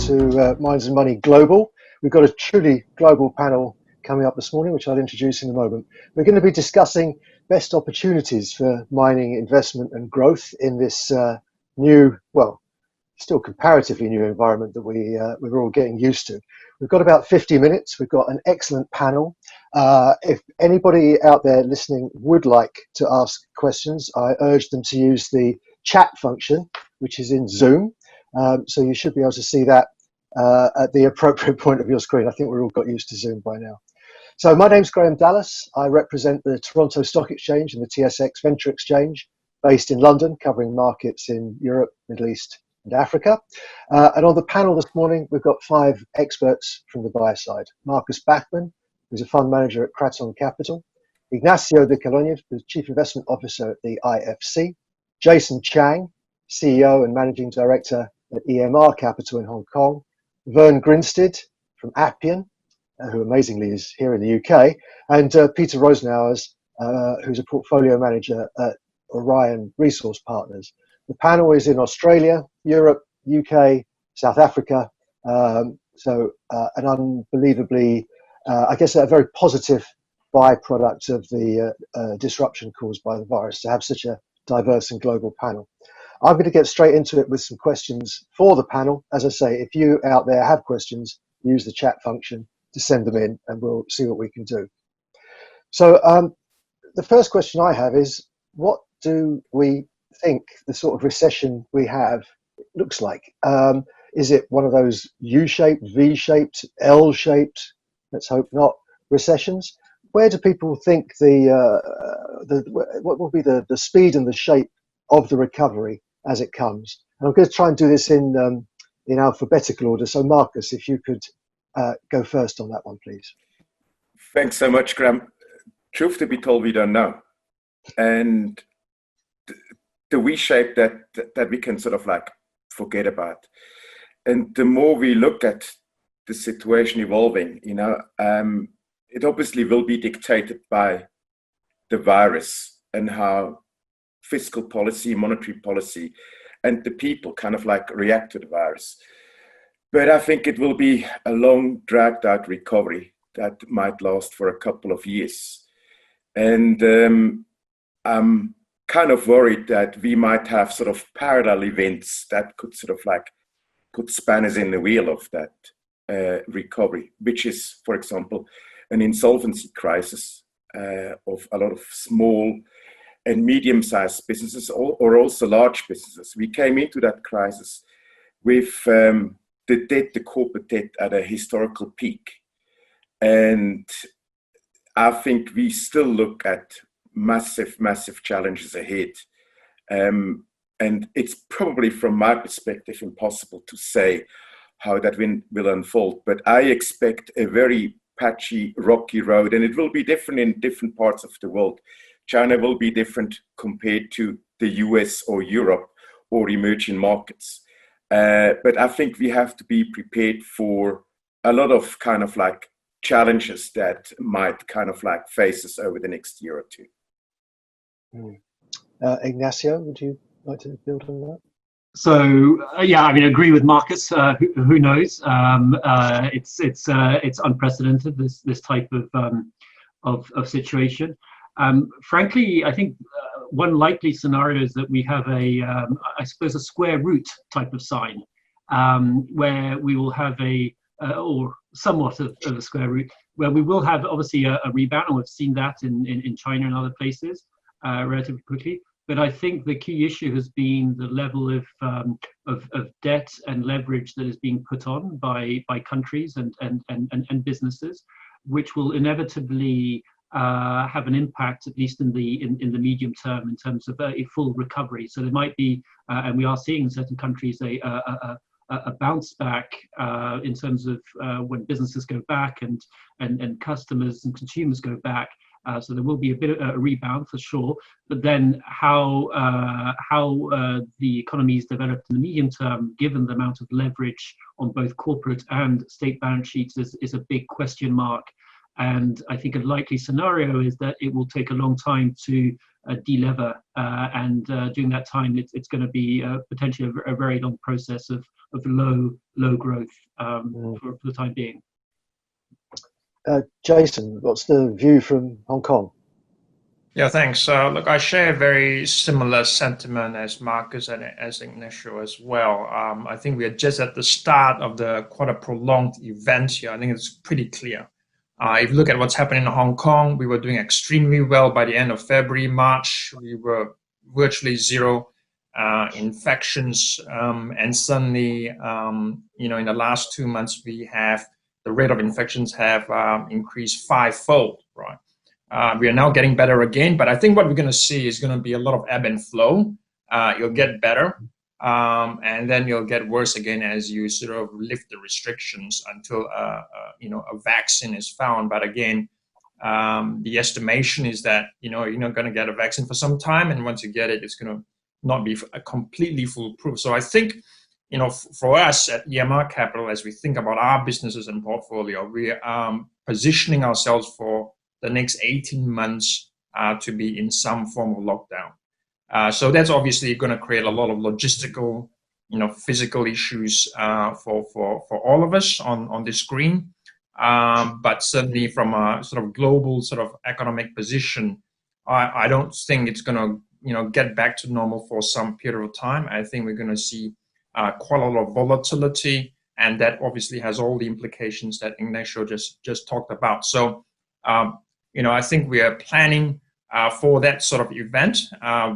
to Minds and Money Global. We've got a truly global panel coming up this morning, which I'll introduce in a moment. We're going to be discussing best opportunities for mining investment and growth in this new, well, still comparatively new environment that we're all getting used to. We've got about 50 minutes. We've got an excellent panel. If anybody out there listening would like to ask questions, I urge them to use the chat function, which is in Zoom. So you should be able to see that at the appropriate point of your screen. I think we've all got used to Zoom by now. So my name's Graham Dallas. I represent the Toronto Stock Exchange and the TSX Venture Exchange, based in London, covering markets in Europe, Middle East, and Africa. And on the panel this morning, we've got 5 experts from the buyer side. Markus Bachmann, who's a fund manager at Craton Capital. Ignacio de Calonje, who's Chief Investment Officer at the IFC. Jason Chang, CEO and Managing Director at EMEA Capital in Hong Kong. Verne Grinstead from Appian, who amazingly is here in the UK. And Peter Rozenauers, who's a portfolio manager at Orion Resource Partners. The panel is in Australia, Europe, UK, South Africa. So an unbelievably, I guess, a very positive byproduct of the disruption caused by the virus to have such a diverse and global panel. I'm going to get straight into it with some questions for the panel. As I say, if you out there have questions, use the chat function to send them in and we'll see what we can do. So the first question I have is, what do we think the sort of recession we have looks like? Is it one of those U-shaped, V-shaped, L-shaped, let's hope not, recessions? Where do people think what will be the speed and the shape of the recovery as it comes? And I'm going to try and do this in alphabetical order. So Markus, if you could go first on that one, please. Thanks so much, Graham. Truth to be told, we don't know. And the V shape that we can sort of like forget about. And the more we look at the situation evolving, it obviously will be dictated by the virus and how fiscal policy, monetary policy, and the people kind of like react to the virus. But I think it will be a long, dragged out recovery that might last for a couple of years. And I'm kind of worried that we might have sort of parallel events that could sort of like put spanners in the wheel of that recovery, which is, for example, an insolvency crisis of a lot of small and medium-sized businesses, or also large businesses. We came into that crisis with the corporate debt at a historical peak. And I think we still look at massive, massive challenges ahead. And it's probably, from my perspective, impossible to say how that will unfold. But I expect a very patchy, rocky road, and it will be different in different parts of the world. China will be different compared to the US or Europe or emerging markets. But I think we have to be prepared for a lot of kind of like challenges that might kind of like face us over the next year or two. Ignacio, would you like to build on that? So yeah, I mean, I agree with Markus. Who knows? It's unprecedented, this type of situation. Frankly, I think one likely scenario is that we have I suppose, a square root type of sign, where we will have or somewhat of a square root, where we will have obviously a rebound, and we've seen that in China and other places relatively quickly. But I think the key issue has been the level of debt and leverage that is being put on by countries and businesses, which will inevitably have an impact, at least in the medium term, in terms of a full recovery. So there might be, and we are seeing in certain countries, a bounce back in terms of when businesses go back and customers and consumers go back. So there will be a bit of a rebound for sure, but then how the economies developed in the medium term, given the amount of leverage on both corporate and state balance sheets, is a big question mark. And I think a likely scenario is that it will take a long time to de-lever, and during that time, it's going to be potentially a very long process of low growth for the time being. Jason, what's the view from Hong Kong? Yeah, thanks. Look, I share a very similar sentiment as Markus and as Ignacio as well. I think we are just at the start of quite a prolonged event here. I think it's pretty clear. If you look at what's happening in Hong Kong, we were doing extremely well by the end of February, March. We were virtually zero infections, and suddenly, in the last 2 months, the rate of infections have increased fivefold, right? We are now getting better again, but I think what we're going to see is going to be a lot of ebb and flow. You'll get better, and then you'll get worse again as you sort of lift the restrictions until a vaccine is found. But again, the estimation is that you're not going to get a vaccine for some time, and once you get it, it's going to not be completely foolproof. So I think for us at EMR Capital, as we think about our businesses and portfolio, we are positioning ourselves for the next 18 months to be in some form of lockdown. So that's obviously going to create a lot of logistical, physical issues for all of us on this screen. But certainly from a sort of global sort of economic position, I don't think it's going to get back to normal for some period of time. I think we're going to see quite a lot of volatility, and that obviously has all the implications that Ignacio just talked about. So I think we are planning for that sort of event,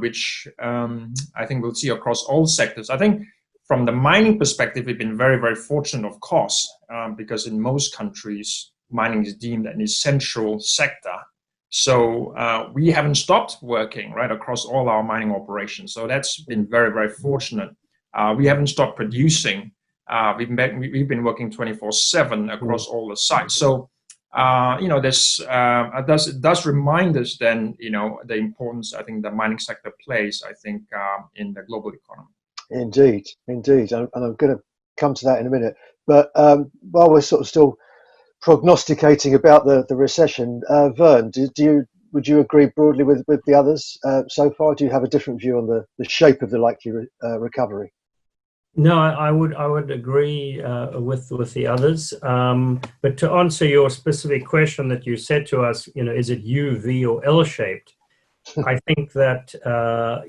which I think we'll see across all sectors. I think from the mining perspective, we've been very, very fortunate, of course, because in most countries, mining is deemed an essential sector. So we haven't stopped working right across all our mining operations. So that's been very, very fortunate. We haven't stopped producing. We've been working 24/7 across all the sites. So it does remind us then, the importance I think the mining sector plays, I think, in the global economy. Indeed. And I'm going to come to that in a minute. But while we're sort of still prognosticating about the recession, Verne, would you agree broadly with the others so far? Do you have a different view on the shape of the likely recovery? No, I would agree with the others. But to answer your specific question that you said to us, is it U, V, or L-shaped? I think that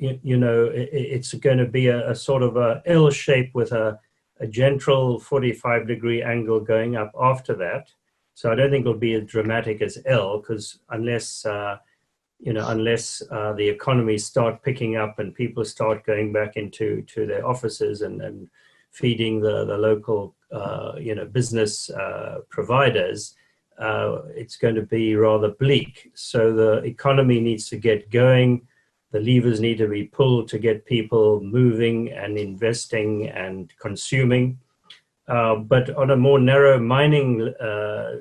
it's going to be a sort of a L shape with a gentle 45-degree angle going up after that. So I don't think it'll be as dramatic as L, because unless the economies start picking up and people start going back into their offices and feeding the local business providers, it's going to be rather bleak. So the economy needs to get going. The levers need to be pulled to get people moving and investing and consuming. But on a more narrow mining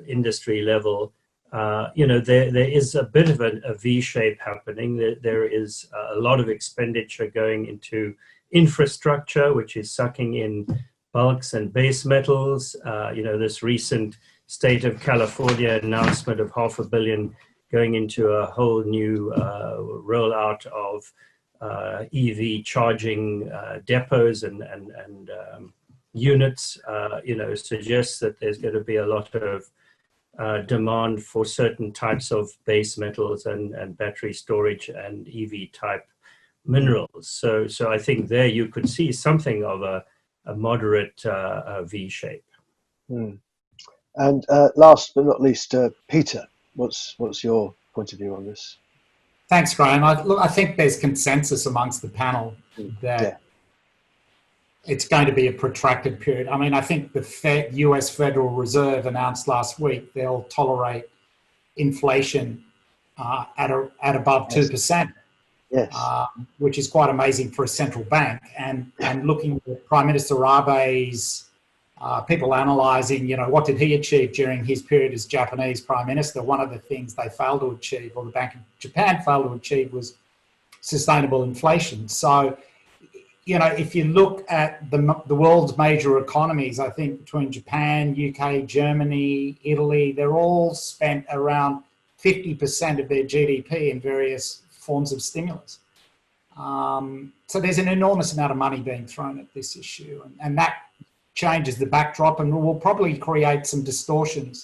industry level, there is a bit of a V-shape happening. There is a lot of expenditure going into infrastructure, which is sucking in bulks and base metals. This recent state of California announcement of $500 million going into a whole new rollout of EV charging depots and units, suggests that there's going to be a lot of demand for certain types of base metals and battery storage and EV type minerals. So I think there you could see something of a moderate V shape. And last but not least, Peter, what's your point of view on this? Thanks, Graham. I think there's consensus amongst the panel that it's going to be a protracted period. I mean, I think the US Federal Reserve announced last week they'll tolerate inflation at above 2%, which is quite amazing for a central bank. And looking at Prime Minister Abe's people analysing, what did he achieve during his period as Japanese Prime Minister? One of the things they failed to achieve, or the Bank of Japan failed to achieve, was sustainable inflation. So, if you look at the world's major economies, I think between Japan, UK, Germany, Italy, they're all spent around 50% of their GDP in various forms of stimulus. So there's an enormous amount of money being thrown at this issue, and that changes the backdrop and will probably create some distortions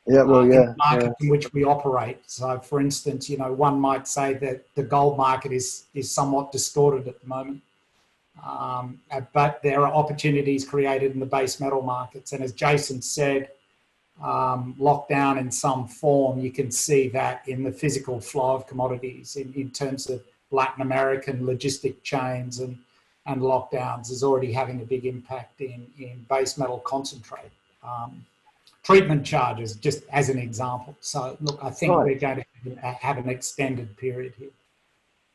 Yeah, in the market in which we operate. So, for instance, one might say that the gold market is somewhat distorted at the moment, but there are opportunities created in the base metal markets. And as Jason said, lockdown in some form, you can see that in the physical flow of commodities in terms of Latin American logistic chains and lockdowns is already having a big impact in base metal concentrate. Treatment charges, just as an example. So, look, I think we're going to have an extended period here.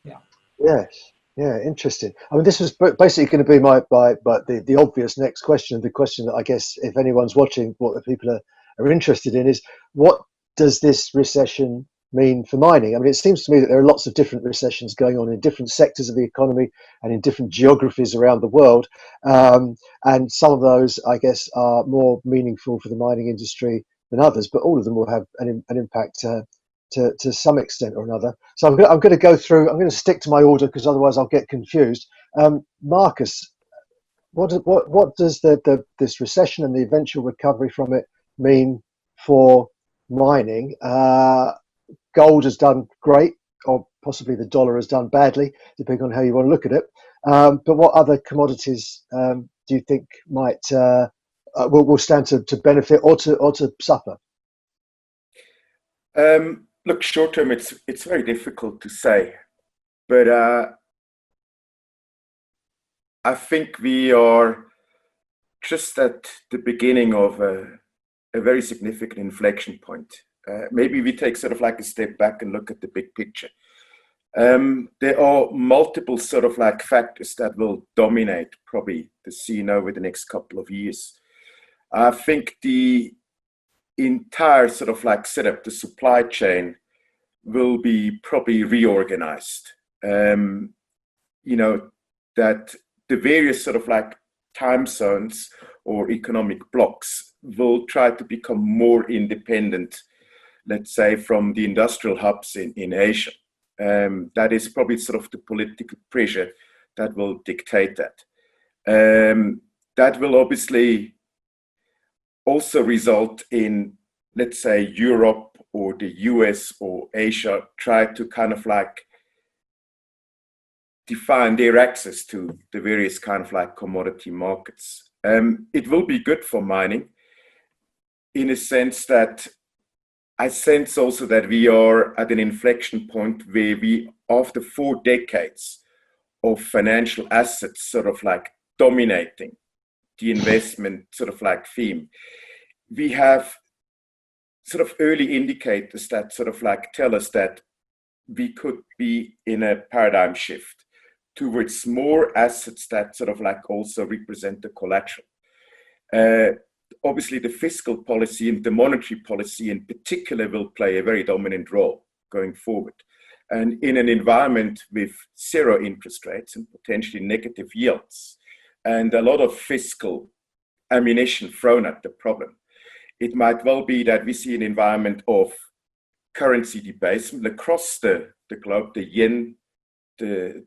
Yeah. Yes. Yeah. Interesting. I mean, this was basically going to be the obvious next question. The question that I guess if anyone's watching, what the people are interested in is what does this recession mean for mining? I mean, it seems to me that there are lots of different recessions going on in different sectors of the economy and in different geographies around the world. And some of those, I guess, are more meaningful for the mining industry than others, but all of them will have an impact to some extent or another. So I'm going to go through, I'm going to stick to my order because otherwise I'll get confused. Markus, what does this recession and the eventual recovery from it mean for mining? Gold has done great, or possibly the dollar has done badly, depending on how you want to look at it. But what other commodities do you think might will stand to benefit or to suffer? Look, short term, it's very difficult to say, but I think we are just at the beginning of a very significant inflection point. Maybe we take sort of like a step back and look at the big picture. There are multiple sort of like factors that will dominate probably the scene over the next couple of years. I think the entire sort of like setup, the supply chain will be probably reorganized. That the various sort of like time zones or economic blocks will try to become more independent, let's say, from the industrial hubs in Asia. That is probably sort of the political pressure that will dictate that. That will obviously also result in, let's say, Europe or the US or Asia try to kind of like define their access to the various kind of like commodity markets. It will be good for mining in a sense that I sense also that we are at an inflection point where we, after 4 decades of financial assets sort of like dominating the investment sort of like theme, we have sort of early indicators that sort of like tell us that we could be in a paradigm shift towards more assets that sort of like also represent the collateral. Obviously, the fiscal policy and the monetary policy in particular will play a very dominant role going forward. And in an environment with 0 interest rates and potentially negative yields and a lot of fiscal ammunition thrown at the problem, it might well be that we see an environment of currency debasement across the globe, the yen, the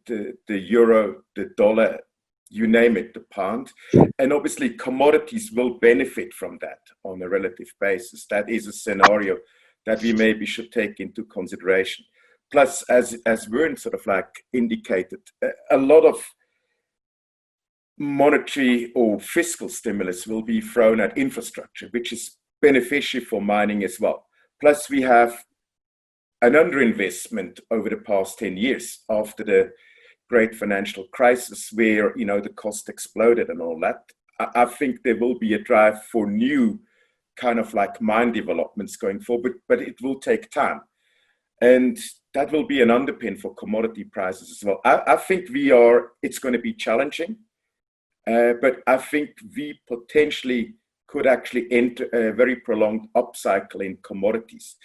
euro, the dollar, you name it, the pound. And obviously commodities will benefit from that on a relative basis. That is a scenario that we maybe should take into consideration. Plus, as Verne sort of like indicated, a lot of monetary or fiscal stimulus will be thrown at infrastructure, which is beneficial for mining as well. Plus, we have an underinvestment over the past 10 years after the great financial crisis where, the cost exploded and all that. I think there will be a drive for new kind of like mine developments going forward, but it will take time. And that will be an underpin for commodity prices as well. I think it's going to be challenging, but I think we potentially could actually enter a very prolonged upcycle in commodities.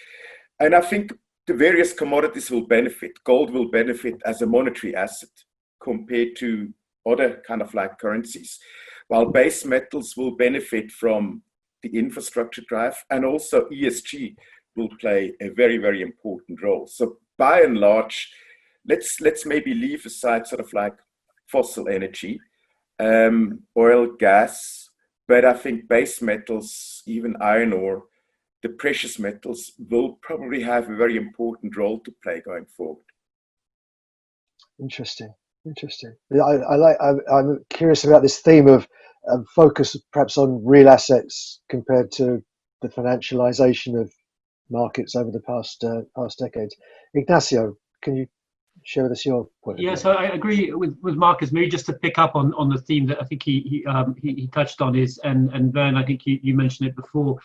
And I think the various commodities will benefit. Gold will benefit as a monetary asset compared to other kind of like currencies, while base metals will benefit from the infrastructure drive, and also ESG will play a very, very important role. So by and large, let's maybe leave aside sort of like fossil energy, oil, gas, But I think base metals, even iron ore, the precious metals will probably have a very important role to play going forward. Interesting. I'm curious about this theme of focus perhaps on real assets compared to the financialization of markets over the past decades. Ignacio, can you share with us your point of view? Yeah, so I agree with Markus. Maybe just to pick up on the theme that I think he touched on is, and Verne, I think you mentioned it before,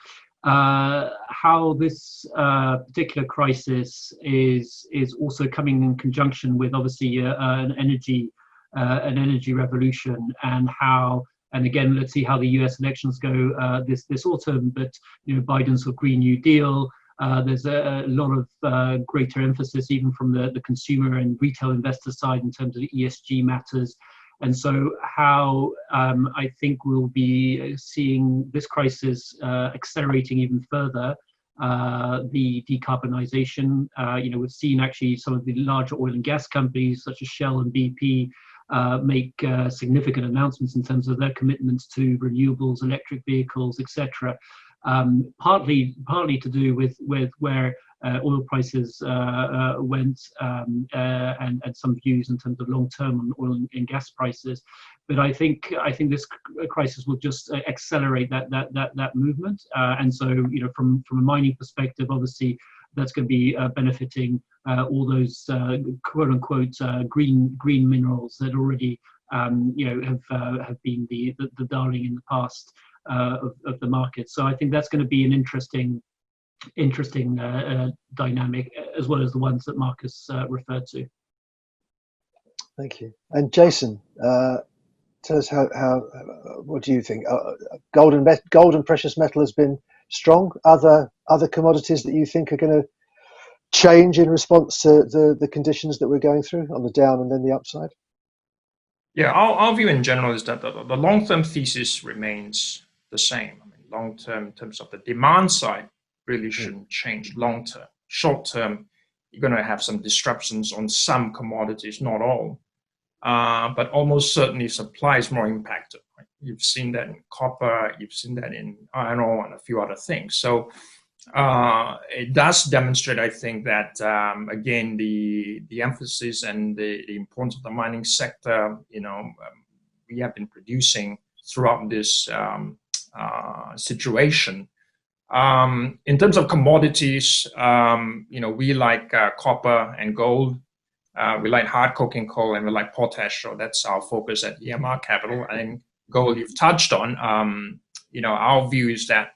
how this particular crisis is also coming in conjunction with obviously an energy revolution, and how, and again, let's see how the US elections go this autumn. But Biden's sort of Green New Deal. There's a lot of greater emphasis even from the consumer and retail investor side in terms of ESG matters. And so how I think we'll be seeing this crisis accelerating even further the decarbonization. We've seen actually some of the larger oil and gas companies such as Shell and BP make significant announcements in terms of their commitments to renewables, electric vehicles, etc. Partly to do with where oil prices went and some views in terms of long term on oil and gas prices. But I think this crisis will just accelerate that movement. And so from a mining perspective, obviously that's going to be benefiting all those quote unquote green minerals that already have been the darling in the past of the market. So I think that's going to be an interesting dynamic, as well as the ones that Markus referred to. Thank you. And Jason, tell us how what do you think? Gold and precious metal has been strong. Other commodities that you think are going to change in response to the conditions that we're going through on the down and then the upside? Yeah, our view in general is that the long-term thesis remains the same. I mean, long-term in terms of the demand side really shouldn't change long-term. Short-term, you're going to have some disruptions on some commodities, not all, but almost certainly supply is more impacted. Right? You've seen that in copper, you've seen that in iron ore and a few other things. So it does demonstrate, I think, that again the emphasis and the importance of the mining sector. We have been producing throughout this situation. In terms of commodities, we like copper and gold. We like hard coking coal and we like potash. So that's our focus at EMEA Capital. And gold you've touched on. Our view is that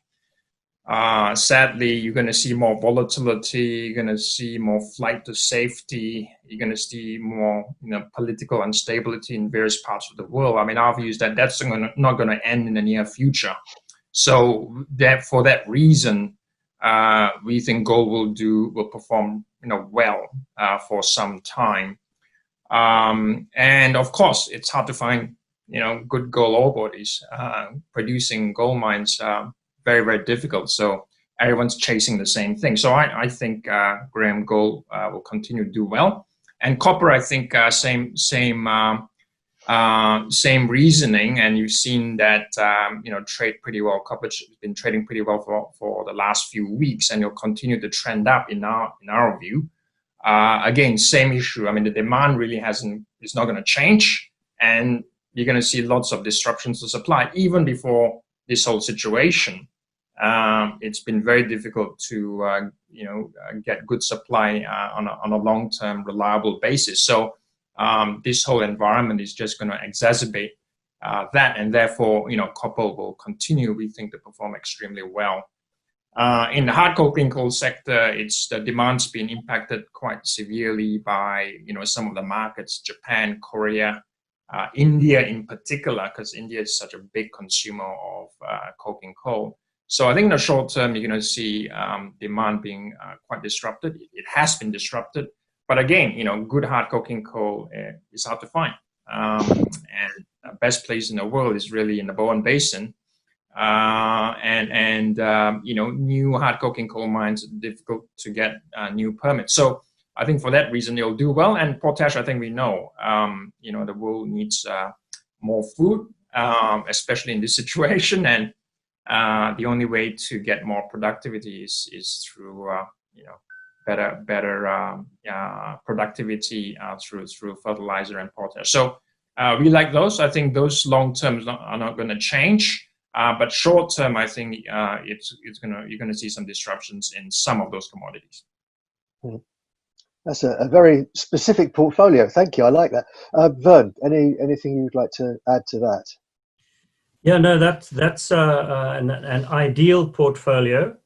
sadly, you're going to see more volatility. You're going to see more flight to safety. You're going to see more, political instability in various parts of the world. I mean, our view is that that's not going to end in the near future. So for that reason, we think gold will perform, well for some time. And of course, it's hard to find, good gold ore bodies. Producing gold mines. Very, very difficult. So everyone's chasing the same thing. So I think Graham, gold will continue to do well, and copper, I think same reasoning. And you've seen that trade pretty well. Copper's been trading pretty well for the last few weeks, and you'll continue to trend up in our view. Again, same issue. I mean, the demand really is not going to change, and you're going to see lots of disruptions to supply even before this whole situation. It's been very difficult to get good supply on a long-term reliable basis. So this whole environment is just going to exacerbate that, and therefore copper will continue, we think, to perform extremely well. In the hard coking coal sector, the demand's been impacted quite severely by some of the markets, Japan, Korea, India in particular, because India is such a big consumer of coking coal. So I think in the short term, you're going to see demand being quite disrupted. It has been disrupted. But again, good hard coking coal is hard to find. And the best place in the world is really in the Bowen Basin. New hard coking coal mines are difficult to get new permits. So I think for that reason, they'll do well. And potash, I think we know, the world needs more food. especially in this situation. And the only way to get more productivity is through better productivity through fertilizer and potash. So we like those. I think those long terms are not going to change. But short term, I think you're going to see some disruptions in some of those commodities. That's a very specific portfolio. Thank you. I like that. Verne, anything you'd like to add to that? Yeah, no, that's an ideal portfolio.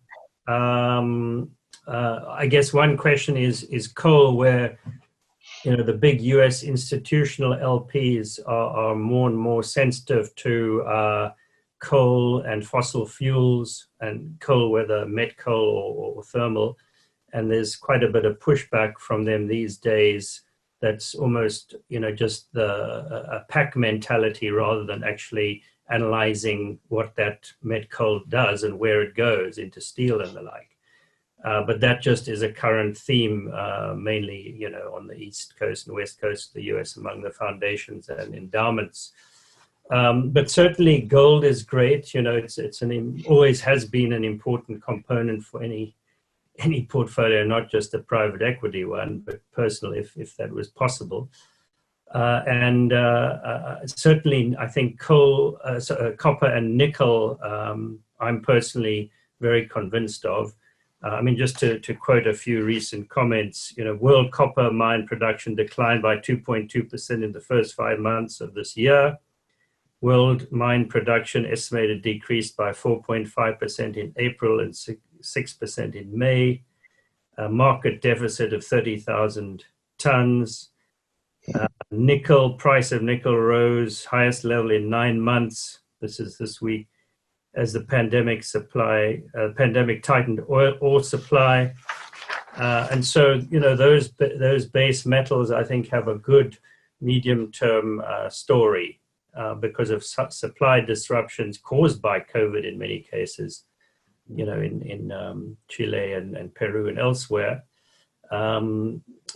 I guess one question is coal, where the big US institutional LPs are more and more sensitive to coal and fossil fuels, and coal, whether met coal or thermal. And there's quite a bit of pushback from them these days. That's almost, just a pack mentality rather than actually analyzing what that met coal does and where it goes into steel and the like. But that just is a current theme, mainly, on the East Coast and West Coast of the US among the foundations and endowments. But certainly gold is great. It's always has been an important component for any portfolio, not just a private equity one, but personal, if that was possible. And certainly, I think coal, copper and nickel, I'm personally very convinced of. Just to quote a few recent comments, world copper mine production declined by 2.2% in the first 5 months of this year. World mine production estimated decreased by 4.5% in April and 6% in May. A market deficit of 30,000 tons. Price of nickel rose highest level in 9 months. This is this week, as the pandemic tightened ore supply. And so, those base metals, I think, have a good medium-term story because of supply disruptions caused by COVID in many cases, in Chile and Peru and elsewhere.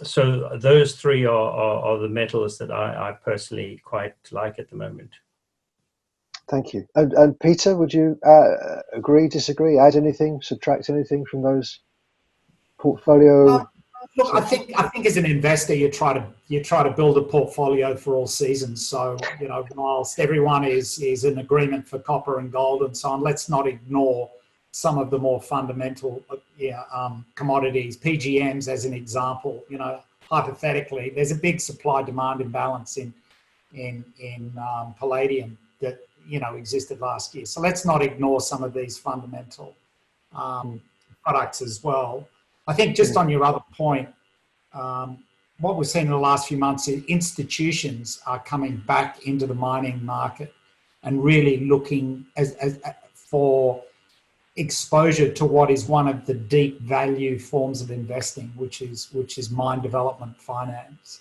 So those three are the metals that I personally quite like at the moment. Thank you. And Peter, would you agree, disagree, add anything, subtract anything from those portfolio? Look, I think as an investor, you try to build a portfolio for all seasons. So whilst everyone is in agreement for copper and gold and so on, let's not ignore some of the more fundamental commodities. PGMs, as an example, hypothetically, there's a big supply-demand imbalance in palladium that existed last year. So let's not ignore some of these fundamental products as well. I think just on your other point, what we've seen in the last few months is institutions are coming back into the mining market and really looking for exposure to what is one of the deep value forms of investing, which is mine development finance.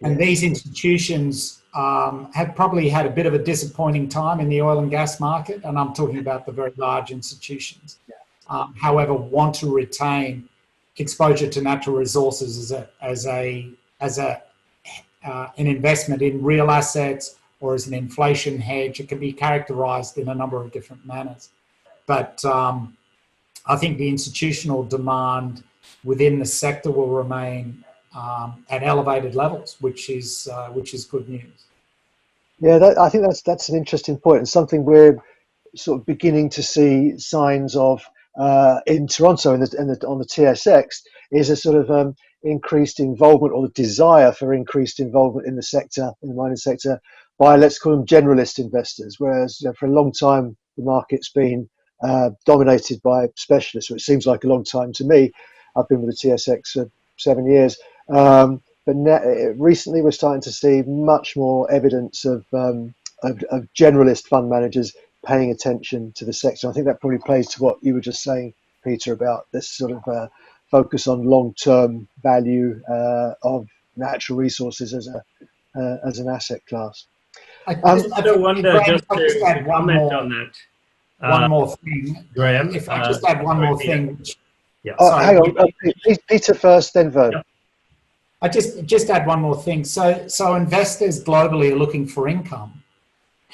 And these institutions have probably had a bit of a disappointing time in the oil and gas market, and I'm talking about the very large institutions. However, want to retain exposure to natural resources as an investment in real assets or as an inflation hedge. It can be characterized in a number of different manners. But I think the institutional demand within the sector will remain at elevated levels, which is good news. Yeah, I think that's an interesting point, and something we're sort of beginning to see signs of in Toronto on the TSX is a sort of increased involvement, or the desire for increased involvement in the sector, in the mining sector, by, let's call them, generalist investors. Whereas for a long time the market's been dominated by specialists, or it seems like a long time to me. I've been with the TSX for 7 years. But recently we're starting to see much more evidence of generalist fund managers paying attention to the sector. I think that probably plays to what you were just saying, Peter, about this sort of focus on long-term value of natural resources as an asset class. I wonder, just to add comment on that. One more thing, Graham. If I just add one more thing. Yeah. Hang on, Peter first, then Verne. Yeah. I just add one more thing. So investors globally are looking for income,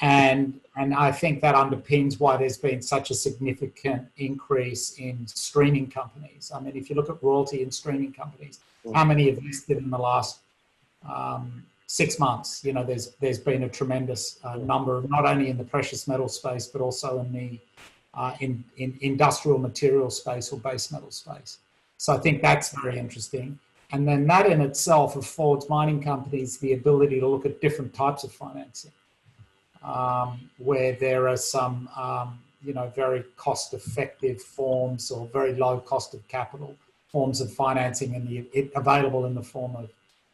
And I think that underpins why there's been such a significant increase in streaming companies. I mean, if you look at royalty in streaming companies, how many have listed in the last 6 months? You know, there's been a tremendous number, not only in the precious metal space, but also in the in industrial material space or base metal space. So I think that's very interesting. And then that in itself affords mining companies the ability to look at different types of financing, where there are some, you know, very cost-effective forms or very low cost of capital forms of financing, and available in the form of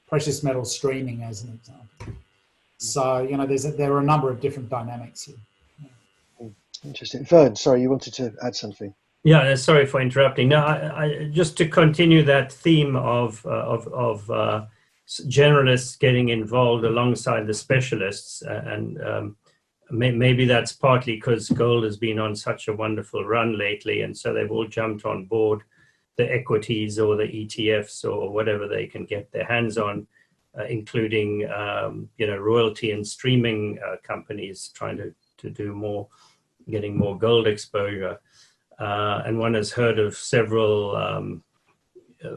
precious metal streaming, as an example. So, you know, there are a number of different dynamics here. Interesting. Verne, sorry, you wanted to add something. Yeah, sorry for interrupting. No, I just to continue that theme of generalists getting involved alongside the specialists, and maybe that's partly because gold has been on such a wonderful run lately, and so they've all jumped on board the equities or the ETFs or whatever they can get their hands on, including you know, royalty and streaming companies trying to do more, getting more gold exposure. And one has heard of several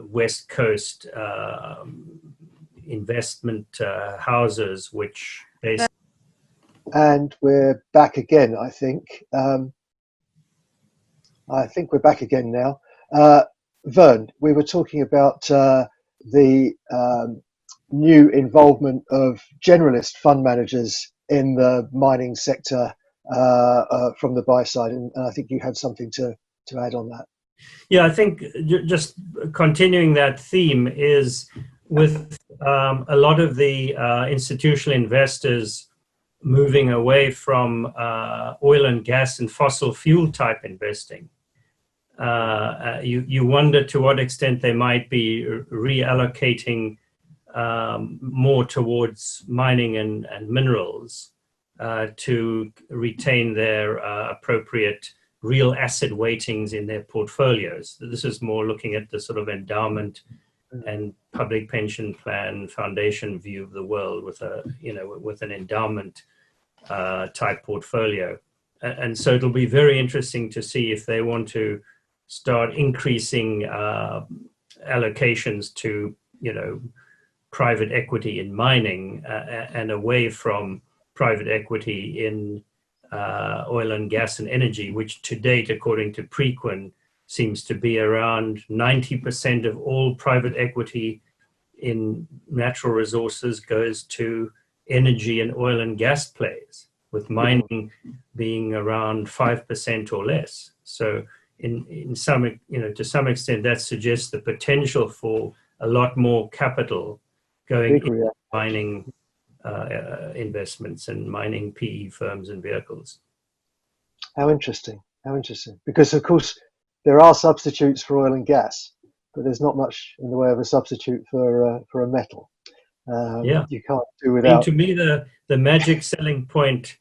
West Coast investment houses which basically... And we're back again, I think. I think we're back again now. Verne, we were talking about the new involvement of generalist fund managers in the mining sector from the buy side, and I think you had something to add on that. Yeah, I think just continuing that theme is with a lot of the institutional investors moving away from oil and gas and fossil fuel type investing. You wonder to what extent they might be reallocating more towards mining and minerals to retain their appropriate real asset weightings in their portfolios. This is more looking at the sort of endowment and public pension plan foundation view of the world with a, you know, with an endowment type portfolio. And so it'll be very interesting to see if they want to start increasing allocations to, you know, private equity in mining and away from private equity in oil and gas and energy, which to date, according to Preqin, seems to be around 90% of all private equity in natural resources goes to energy and oil and gas plays, with mining being around 5% or less. So in some, you know, to some extent, that suggests the potential for a lot more capital going into mining investments and mining PE firms and vehicles. How interesting, how interesting. Because of course there are substitutes for oil and gas, but there's not much in the way of a substitute for a metal. Yeah, you can't do without. I mean, to me, the magic selling point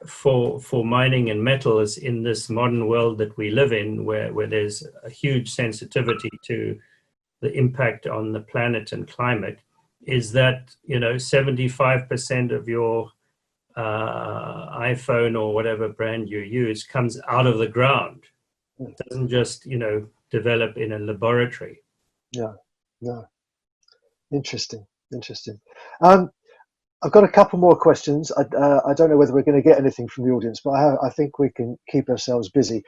for mining and metals in this modern world that we live in, where there's a huge sensitivity to the impact on the planet and climate, is that, you know, 75% of your iPhone or whatever brand you use comes out of the ground. It doesn't just, you know, develop in a laboratory. Yeah, no. Interesting. I've got a couple more questions. I don't know whether we're going to get anything from the audience, but I think we can keep ourselves busy.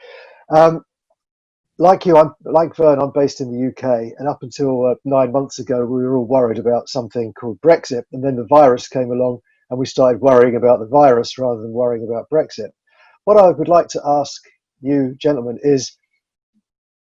Like you, like Verne, I'm based in the UK, and up until 9 months ago, we were all worried about something called Brexit, and then the virus came along, and we started worrying about the virus rather than worrying about Brexit. What I would like to ask you, gentlemen, is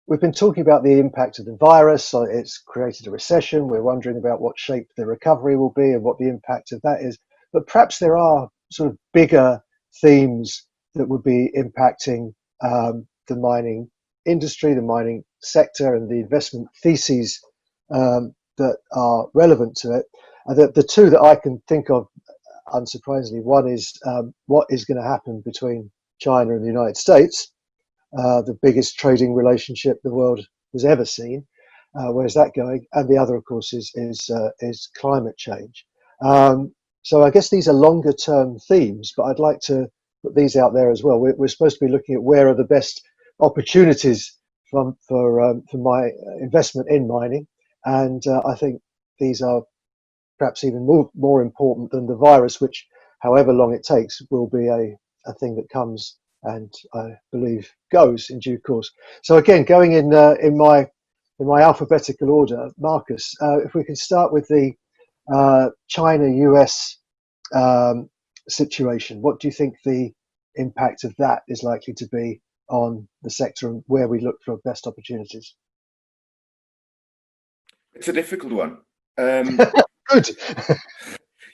we've been talking about the impact of the virus. So it's created a recession. We're wondering about what shape the recovery will be and what the impact of that is. But perhaps there are sort of bigger themes that would be impacting the mining industry, the mining sector, and the investment theses that are relevant to it. The two that I can think of, unsurprisingly, one is what is going to happen between China and the United States, the biggest trading relationship the world has ever seen. Where's that going? And the other, of course, is climate change. So I guess these are longer term themes, but I'd like to put these out there as well. We're supposed to be looking at where are the best opportunities for my investment in mining, and I think these are perhaps even more important than the virus, which, however long it takes, will be a thing that comes and I believe goes in due course. So again, going in my alphabetical order, Markus, if we can start with the China-US situation, what do you think the impact of that is likely to be on the sector and where we look for best opportunities? It's a difficult one. Good.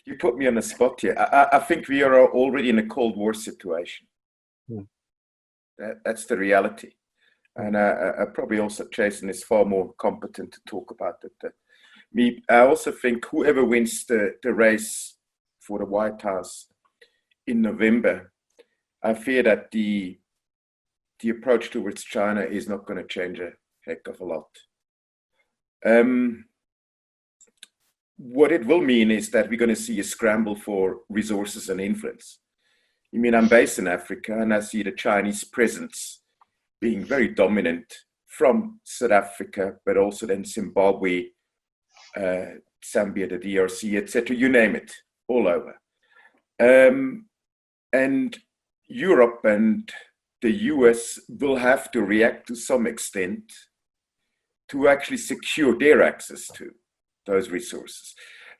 You put me on the spot here. I think we are already in a Cold War situation. That's the reality. And probably also Jason is far more competent to talk about it than me. I also think whoever wins the race for the White House in November, I fear that the approach towards China is not going to change a heck of a lot. What it will mean is that we're going to see a scramble for resources and influence. I mean, I'm based in Africa and I see the Chinese presence being very dominant from South Africa, but also then Zimbabwe, Zambia, the DRC, etc. You name it, all over. And Europe and the US will have to react to some extent to actually secure their access to those resources.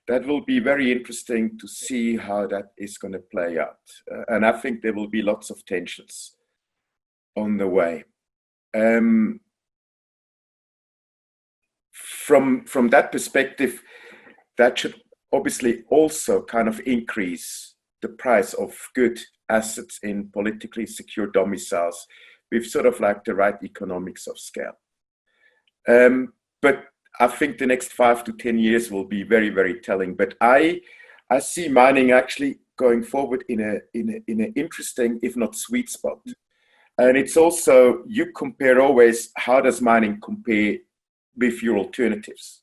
That will be very interesting to see how that is going to play out. And I think there will be lots of tensions on the way. From that perspective, that should obviously also kind of increase the price of good assets in politically secure domiciles with sort of like the right economics of scale. But I think the next 5 to 10 years will be very, very telling. But I see mining actually going forward in an interesting, if not sweet spot. And it's also, you compare always, how does mining compare with your alternatives?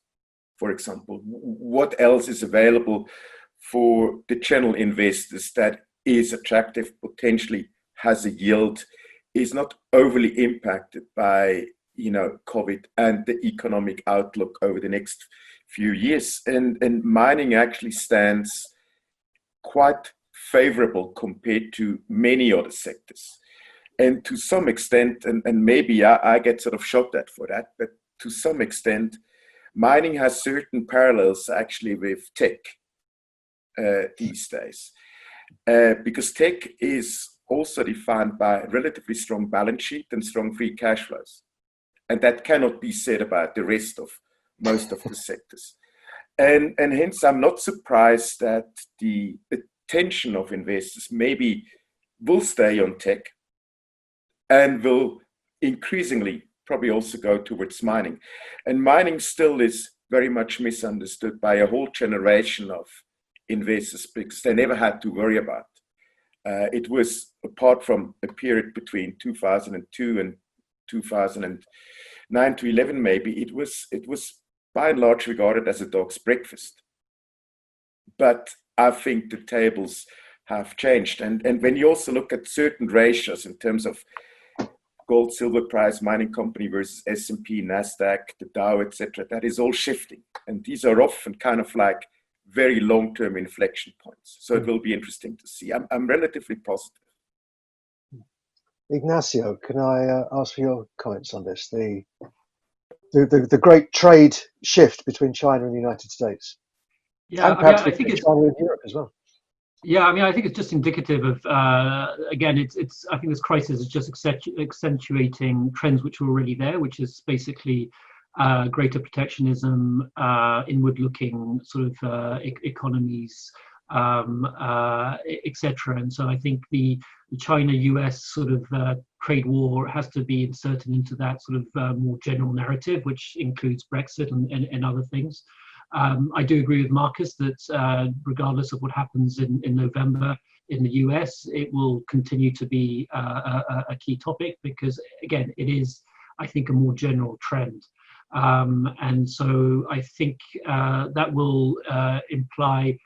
For example, what else is available for the general investors that is attractive, potentially has a yield, is not overly impacted by COVID and the economic outlook over the next few years. And mining actually stands quite favorable compared to many other sectors. And to some extent, and maybe I get sort of shot at for that, but to some extent, mining has certain parallels actually with tech these days. Because tech is also defined by a relatively strong balance sheet and strong free cash flows. And that cannot be said about the rest of most of the sectors. And hence, I'm not surprised that the attention of investors maybe will stay on tech and will increasingly probably also go towards mining. And mining still is very much misunderstood by a whole generation of investors because they never had to worry about. It was, apart from a period between 2002 and 2009 to 11 maybe, it was by and large regarded as a dog's breakfast. But I think the tables have changed. And when you also look at certain ratios in terms of gold, silver price, mining company versus S&P, NASDAQ, the Dow, etc., that is all shifting. And these are often kind of like very long-term inflection points. So it will be interesting to see. I'm relatively positive. Ignacio, can I ask for your comments on this? The great trade shift between China and the United States. Yeah, and perhaps I think it's China and Europe as well. Yeah, I think it's just indicative of again, it's I think this crisis is just accentuating trends which are already there, which is basically greater protectionism, inward-looking sort of economies, etc. And so I think the China-US sort of trade war has to be inserted into that sort of more general narrative, which includes Brexit and other things. I do agree with Markus that regardless of what happens in November in the US, it will continue to be a key topic because, again, it is, I think, a more general trend. And so I think that will imply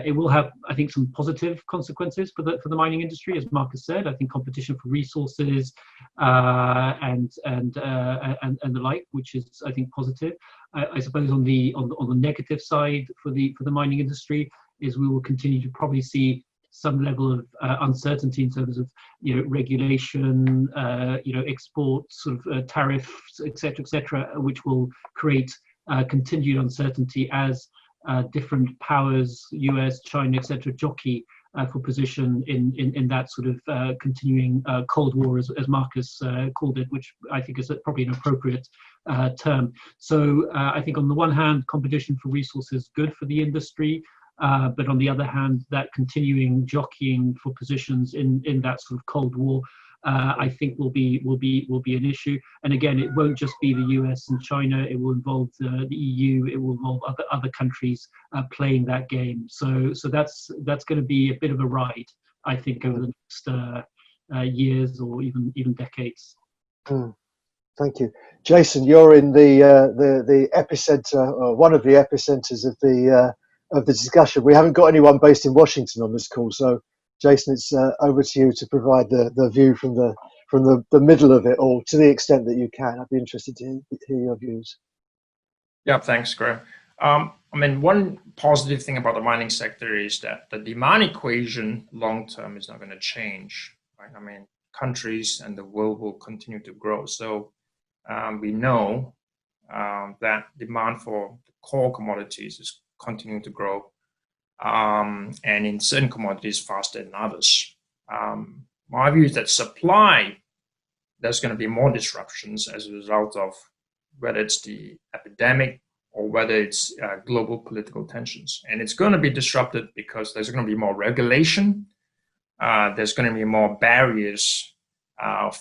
It will have, I think, some positive consequences for the mining industry, as Markus said. I think competition for resources and the like, which is, I think, positive. I suppose on the negative side for the mining industry is we will continue to probably see some level of uncertainty in terms of regulation, exports, sort of tariffs, etc., which will create continued uncertainty as different powers, US, China, etc., jockey for position in that sort of continuing Cold War, as Markus called it, which I think is probably an appropriate term. So I think on the one hand, competition for resources is good for the industry. But on the other hand, that continuing jockeying for positions in that sort of Cold War, I think will be an issue. And again, it won't just be the US and China; it will involve the EU. It will involve other countries playing that game. So that's going to be a bit of a ride, I think, over the next years or even decades. Thank you, Jason. You're in the epicenter, or one of the epicenters of the discussion. We haven't got anyone based in Washington on this call, so Jason, it's over to you to provide the view from the middle of it all, to the extent that you can. I'd be interested to hear your views. Yeah, thanks, Graham. I mean, one positive thing about the mining sector is that the demand equation long term is not going to change. Right? I mean, countries and the world will continue to grow. So we know that demand for core commodities is continuing to grow, and in certain commodities faster than others. My view is that supply, there's going to be more disruptions as a result of whether it's the epidemic or whether it's global political tensions. And it's going to be disrupted because there's going to be more regulation, there's going to be more barriers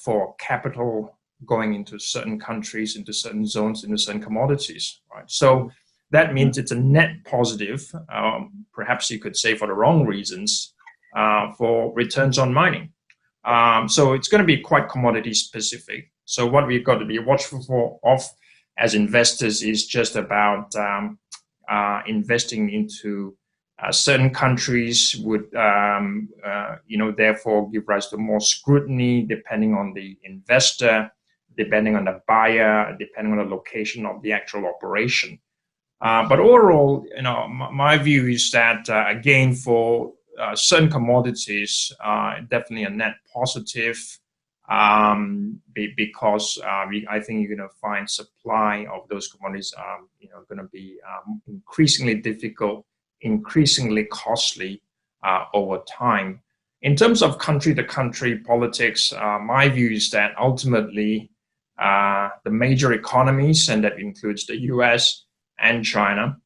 for capital going into certain countries, into certain zones, into certain commodities, right? So that means it's a net positive, perhaps you could say for the wrong reasons, for returns on mining. So it's going to be quite commodity specific. So what we've got to be watchful of as investors is just about investing into certain countries would, therefore give rise to more scrutiny depending on the investor, depending on the buyer, depending on the location of the actual operation. But overall, my view is that, again, for certain commodities, definitely a net positive, because I think you're going to find supply of those commodities, going to be increasingly difficult, increasingly costly over time. In terms of country-to-country politics, my view is that ultimately the major economies, and that includes the US and China,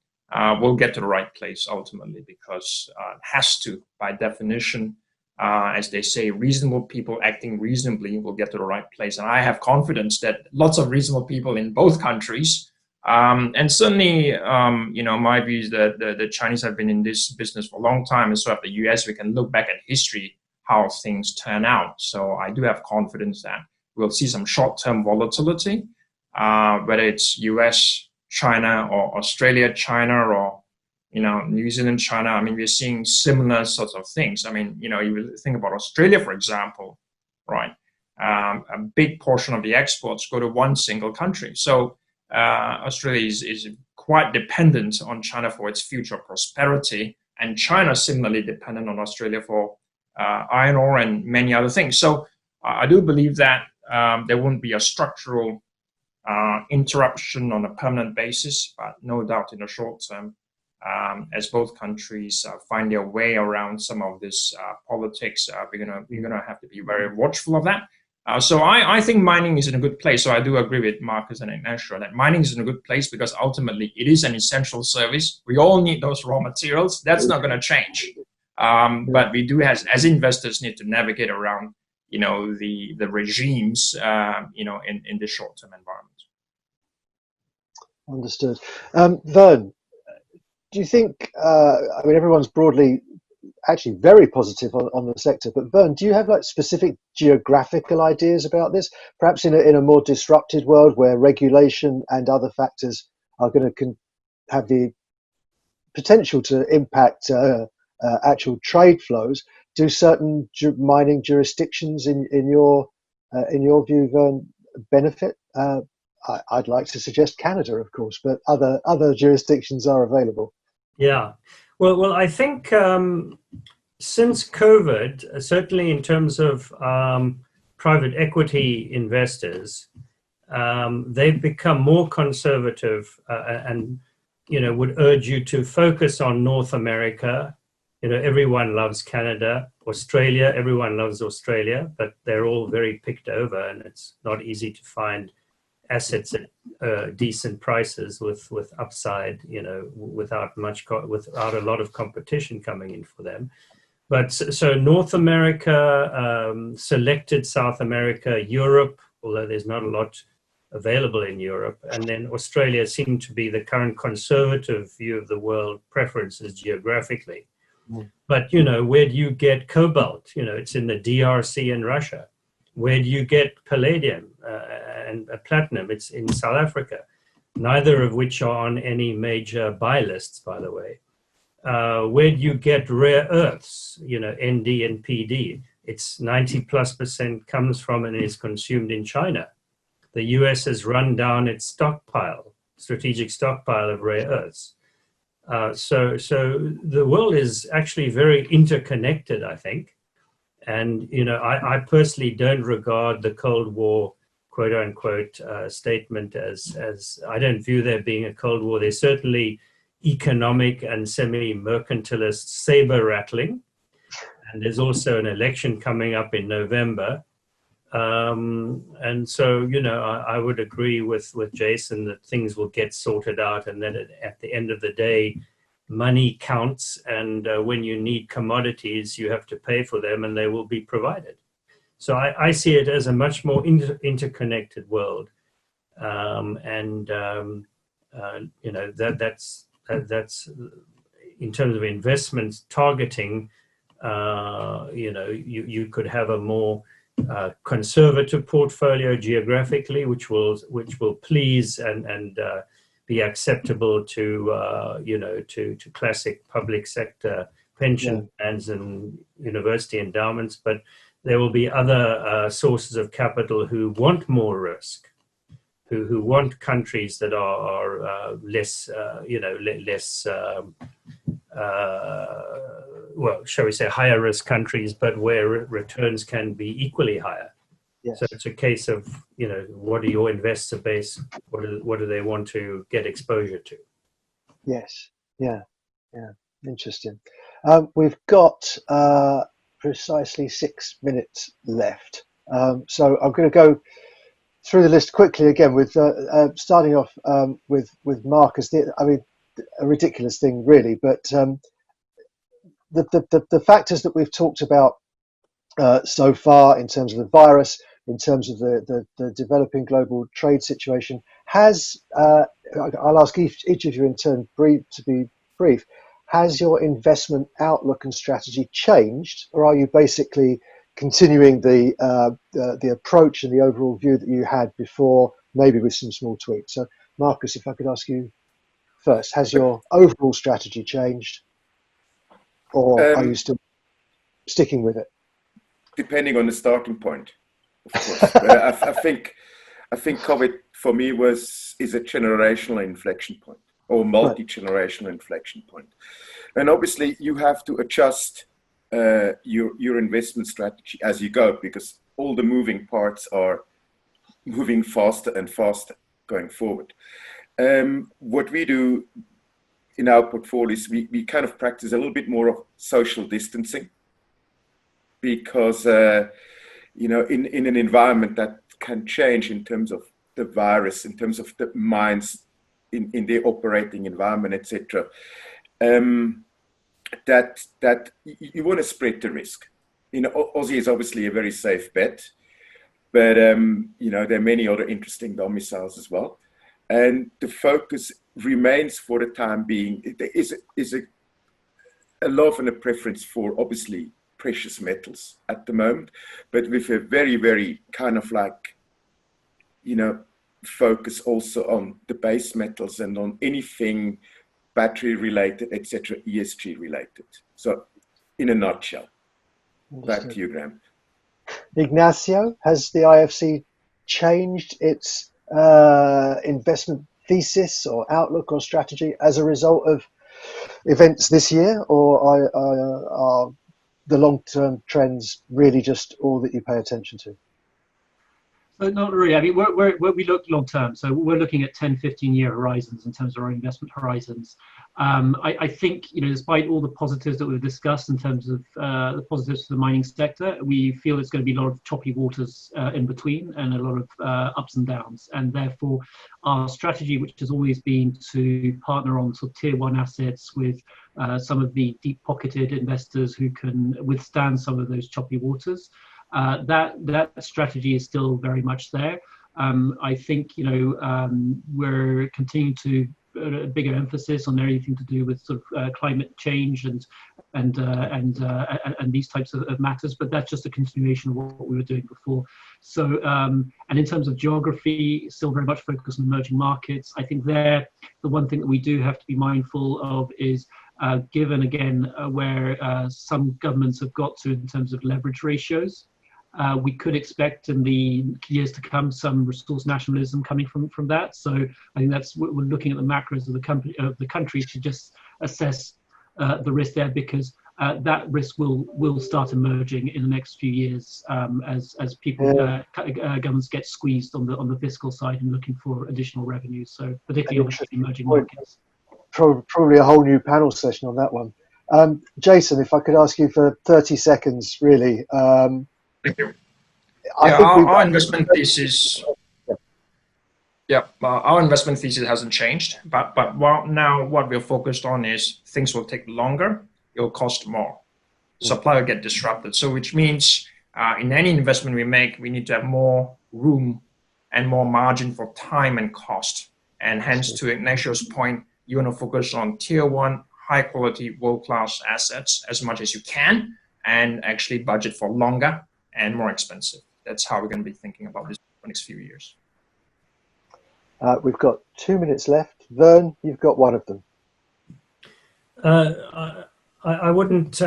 will get to the right place ultimately, because it has to, by definition, as they say, reasonable people acting reasonably will get to the right place. And I have confidence that lots of reasonable people in both countries, and certainly, my view is that the Chinese have been in this business for a long time, and so have the US. We can look back at history, how things turn out. So I do have confidence that we'll see some short-term volatility, whether it's US, China, or Australia, China, or New Zealand, China. I mean, we're seeing similar sorts of things. I mean, you think about Australia, for example, right? A big portion of the exports go to one single country. So Australia is quite dependent on China for its future prosperity, and China similarly dependent on Australia for iron ore and many other things. So I do believe that there won't be a structural interruption on a permanent basis, but no doubt in the short term, as both countries find their way around some of this politics, we're gonna have to be very watchful of that. So I think mining is in a good place. So I do agree with Markus and Ignacio that mining is in a good place because ultimately it is an essential service. We all need those raw materials. That's not going to change. But we do, as investors, need to navigate around the regimes in the short-term environment. Understood. Verne, do you think, everyone's broadly actually very positive on the sector, but Verne, do you have specific geographical ideas about this? Perhaps in a more disrupted world where regulation and other factors are going to have the potential to impact actual trade flows. Do certain mining jurisdictions, in your view, Verne, benefit? I'd like to suggest Canada, of course, but other jurisdictions are available. Yeah, well, I think since COVID, certainly in terms of private equity investors, they've become more conservative and would urge you to focus on North America. Everyone loves Canada, Australia, everyone loves Australia, but they're all very picked over, and it's not easy to find assets at decent prices with upside, without a lot of competition coming in for them. But so North America, selected South America, Europe, although there's not a lot available in Europe, and then Australia seem to be the current conservative view of the world preferences geographically. But, where do you get cobalt? It's in the DRC in Russia. Where do you get palladium and platinum? It's in South Africa, neither of which are on any major buy lists, by the way. Where do you get rare earths, ND and PD? It's 90+% comes from and is consumed in China. The US has run down its strategic stockpile of rare earths. So the world is actually very interconnected, I think. And, I personally don't regard the Cold War, quote unquote, statement as I don't view there being a Cold War. There's certainly economic and semi-mercantilist saber rattling. And there's also an election coming up in November. And so, I would agree with Jason that things will get sorted out, and then at the end of the day, money counts, and when you need commodities, you have to pay for them, and they will be provided. So I see it as a much more interconnected world, and that's in terms of investment targeting. You could have a more conservative portfolio geographically, which will please and be acceptable to classic public sector pension plans and university endowments. But there will be other sources of capital who want more risk, who want countries that are less, well, shall we say, higher risk countries, but where returns can be equally higher. Yes. So it's a case of, what are your investor base? What do they want to get exposure to? Yes. Yeah. Interesting. We've got precisely 6 minutes left. So I'm going to go through the list quickly again with starting off with Markus. A ridiculous thing, really, but the factors that we've talked about so far in terms of the virus, in terms of the developing global trade situation, I'll ask each of you in turn to be brief. Has your investment outlook and strategy changed, or are you basically continuing the approach and the overall view that you had before, maybe with some small tweaks? So, Markus, if I could ask you first, has your overall strategy changed, or are you still sticking with it? Depending on the starting point, of course. But I think COVID for me is a generational inflection point, or multi-generational inflection point. And obviously you have to adjust your investment strategy as you go, because all the moving parts are moving faster and faster going forward. What we do in our portfolios, we kind of practice a little bit more of social distancing, because in an environment that can change in terms of the virus, in terms of the mines in their operating environment, etc., that you want to spread the risk. Aussie is obviously a very safe bet, but there are many other interesting domiciles as well, and the focus remains for the time being. There is a love and a preference for obviously precious metals at the moment, but with a very, very kind of focus also on the base metals and on anything battery related, etc., ESG related. So in a nutshell, back to you, Graham. Ignacio, has the IFC changed its investment thesis or outlook or strategy as a result of events this year, or are the long-term trends really just all that you pay attention to? So not really. I mean, we look long term. So we're looking at 10, 15-year horizons in terms of our investment horizons. I think, despite all the positives that we've discussed in terms of the positives for the mining sector, we feel it's going to be a lot of choppy waters in between and a lot of ups and downs. And therefore, our strategy, which has always been to partner on sort of tier one assets with some of the deep-pocketed investors who can withstand some of those choppy waters, that strategy is still very much there. I think we're continuing to put a bigger emphasis on everything to do with sort of climate change and these types of matters. But that's just a continuation of what we were doing before. So and in terms of geography, still very much focused on emerging markets. I think the one thing that we do have to be mindful of is given again where some governments have got to in terms of leverage ratios. We could expect in the years to come some resource nationalism coming from that. So I think we're looking at the macros of the country to just assess the risk there, because that risk will start emerging in the next few years as people governments get squeezed on the fiscal side and looking for additional revenues. So particularly on emerging markets. Probably a whole new panel session on that one. Jason, if I could ask you for 30 seconds, really. Thank you. Our investment thesis. Our investment thesis hasn't changed, but now what we're focused on is things will take longer, it will cost more, supply will get disrupted. So which means in any investment we make, we need to have more room and more margin for time and cost. And hence, to Ignacio's point, you want to focus on tier one, high quality, world-class assets as much as you can, and actually budget for longer and more expensive. That's how we're going to be thinking about this for the next few years. We've got 2 minutes left. Verne, you've got one of them. I wouldn't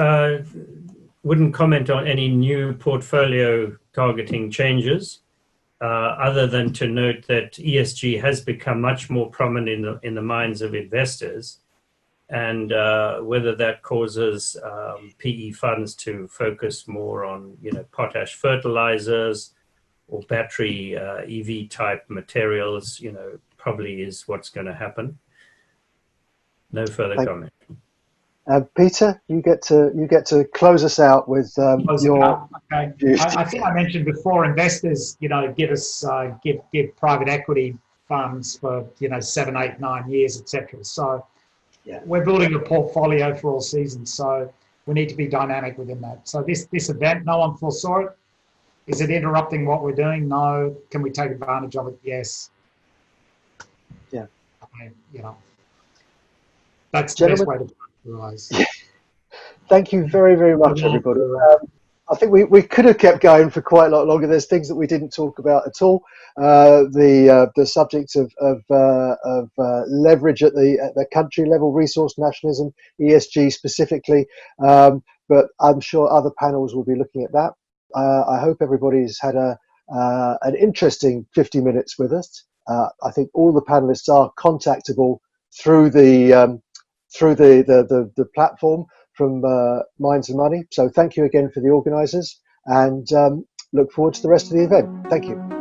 comment on any new portfolio targeting changes, other than to note that ESG has become much more prominent in the minds of investors. And whether that causes PE funds to focus more on, potash fertilizers or battery EV type materials, probably is what's going to happen. No further comment. Peter, you get to close us out with your. Okay. I think I mentioned before, investors, give private equity funds for 7, 8, 9 years, etc. So. Yeah. We're building a portfolio for all seasons, so we need to be dynamic within that. So this event, no one foresaw it. Is it interrupting what we're doing? No. Can we take advantage of it? Yes. Yeah. That's the best way to realize. Thank you very, very much, everybody. I think we could have kept going for quite a lot longer. There's things that we didn't talk about at all. The subject of leverage at the country level, resource nationalism, ESG specifically. But I'm sure other panels will be looking at that. I hope everybody's had an interesting 50 minutes with us. I think all the panelists are contactable through the platform from Minds and Money. So thank you again for the organisers, and look forward to the rest of the event. Thank you.